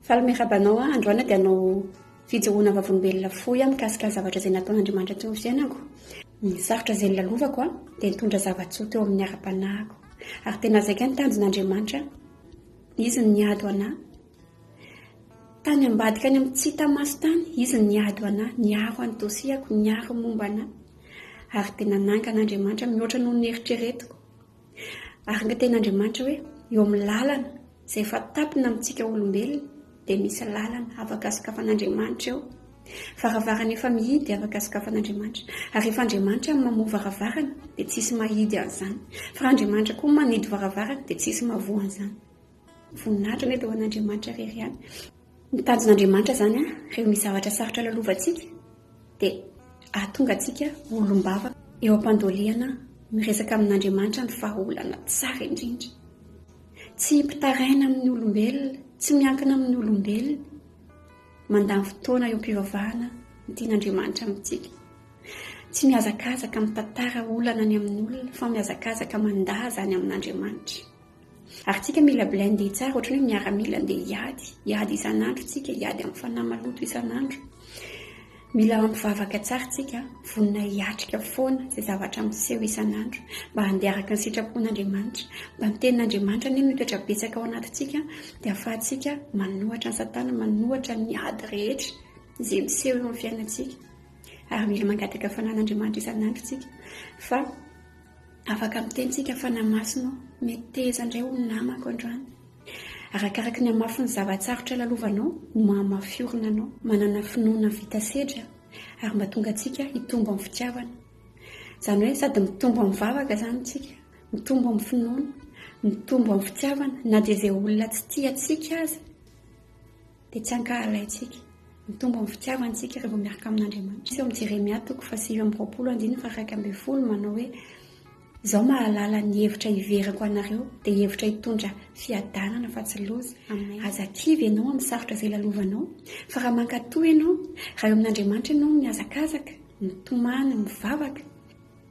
Fahamehabanao androana dia anao fijoroana vavolombelona fohy mikasika zavatra izay nataon'Andriamanitra teo amin'ny fiainako. Ny sarotra izay nilalovako dia nitondra zava-tsoa teo amin'ny ara-panahiko. Ary tena zaika ny tanjon'Andriamanitra, izy ny niady ho anahy. Tany ambadika any amin'ny tsy hita maso tany, izy ny niady ho anahy, niaro any dosiako, niaro momba anahy. Ary tena nangan'Andriamanitra mihoatra noho ny eritreretiko. Ary nga ten'Andriamanitra hoe eo amin'ny lalana izay efa tapina amintsika olombelona dia misy lalana afaka sokafan'Andriamanitra eo. Varavarana efa mihidy dia afaka sokafan'Andriamanitra. Ary rehefa Andriamanitra mamoha varavarana dia tsisy mahidy an'izany. Fa raha Andriamanitra koa manidy varavarana dia tsisy mavoha an'izany. Voninahitra ny eo an'Andriamanitra rery ihany. Ny tanjon'Andriamanitra izany rehefa misy zavatra sarotra lalovantsika dia ahatonga antsika olom-bava eo am-pandoliana miresaka amin'Andriamanitra ny vahaolana tsara indrindra. Tsy mpitaraina amin'ny olombelona, tsy miankina amin'ny olombelona, mandany fotoana eo am-pivavahana ny tian'Andriamanitra amintsika. Tsy mihazakazaka mitantara olana any amin'ny olona, fa mihazakazaka mandaza any amin'Andriamanitra. Ary tsika mila bilaindeha tsara, ohatran'ny hoe miara-mila andeha hiady isan'andro tsika, hiady amin'ny fanahy maloto isan'andro. Mila mampivavaka tsara tsika, vonina hiatrika foana izay zavatra miseho isan'andro, mba handeharaka ny sitrapon'Andriamanitra, mba ny tenin'Andriamanitra ny mitoetra betsaka ao anatintsika, dia ahafahantsika manohatra ny Satana, manohatra ny ady rehetra izay miseho eo amin'ny fiainantsika. Ary mila mangataka fanan'Andriamanitra isan'andro tsika, fa afaka mitentsika fanahy masina, meteza indray ho namako androany. Arakaraka ny hamafin'ny zavatsarotra lalovanao, no mahamafiorina anao, manana finoana vita sedra, ary mba tonga antsika hitombo amin'ny fitiavana. Izany hoe sady mitombo amin'ny vavaka izany tsika, mitombo amin'ny finoana, mitombo amin'ny fitiavana, na dia izay olona tsy tia antsika aza, dia tsy hankahalaintsika. Mitombo amin'ny fitiavana tsika rehefa miaraka amin'Andriamanitra. Eo amin'ny Jeremia 9:20 manao hoe izao mahalala ny hevitra hiverako anareo, dia hevitra hitondra fiadanana fa tsy loza. Aza kivy ianao amin'ny sarotra izay lalovanao, fa raha mankatoy ianao, raha eo amin'Andriamanitra ianao mihazakazaka, mitomany, mivavaka,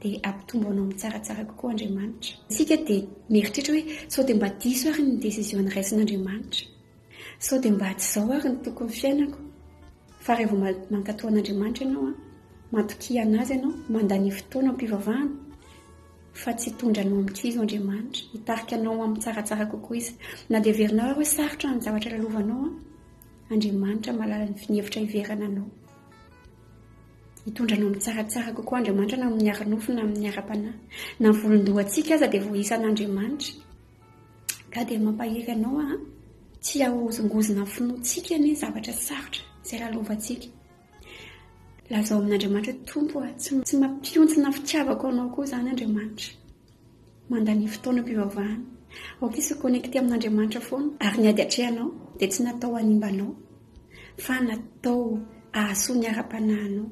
dia ampitombo anao amin'ny tsaratsara kokoa Andriamanitra. Isika dia mieritritra hoe sao dia mba diso ary ny desizio raisin'Andriamanitra, sao dia mba tsy izao ary ny tokony fiainako. Fa rehefa mankatoy an'Andriamanitra ianao, matokia anazy ianao, mandany fotoana am-pivavahana, fa tsy hitondranao amin'ny kizo Andriamanitra, hitarika anao amin'ny tsaratsara kokoa izy. Na dia verinao hoe sarotra ny zavatra lalovanao, Andriamanitra mahalala ny hevitra hiverana anao. Hitondranao amin'ny tsaratsara kokoa Andriamanitra na amin'ny ara-nofo na amin'ny ara-panahy. Na ny volondohantsika aza dia voisan'Andriamanitra. Ka dia mampahery anao tsy ahozongozona ny finoantsika ny zavatra sarotra izay lalovantsika. Lazao amin'Andriamanitra tompo tsy mampiontsina fitiavako anao koa izany Andriamanitra. Mandany fotoana am-pivavahana. Aoka izy connecté amin'Andriamanitra foana, ary ny ady atrehanao dia tsy natao hanimbanao, fa natao ahasoa ny ara-panahinao.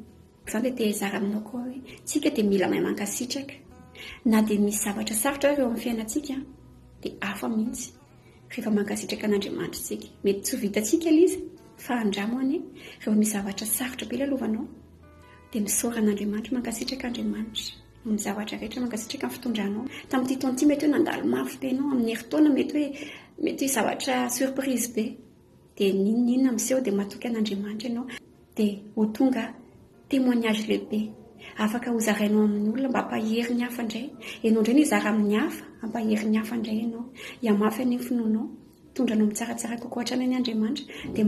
Izany dia tezara aminao koa hoe tsika dia mila mahay mankasitraka. Na dia misy zavatra sarotra eo amin'ny fiainantsika, dia hafa mihitsy rehefa mankasitraka an'Andriamanitra tsika. Mety tsy ho vitantsika izy, fa andramony rehefa misy zavatra sarotra be lalovanao, dia misaoran'Andriamanitra, mankasitraka Andriamanitra amin'ny zavatra rehetra, mankasitraka ny fitondranao. Tamin'ity taona ity mety hoe nandalo mafy be ianao, amin'ny herintaona mety hoe zavatra surprise be, dia ninona miseho dia matoky an'Andriamanitra ianao, dia ho tonga témoignage lehibe. Afaka hozarainao amin'ny olona mba hampahery ny hafa indray. Ianao indray nizara amin'ny hafa, hampahery ny hafa indray ianao. Hiamafy any ny finoanao, tondranao amin'ny tsaratsara kokoa hatrany any Andriamanitra, dia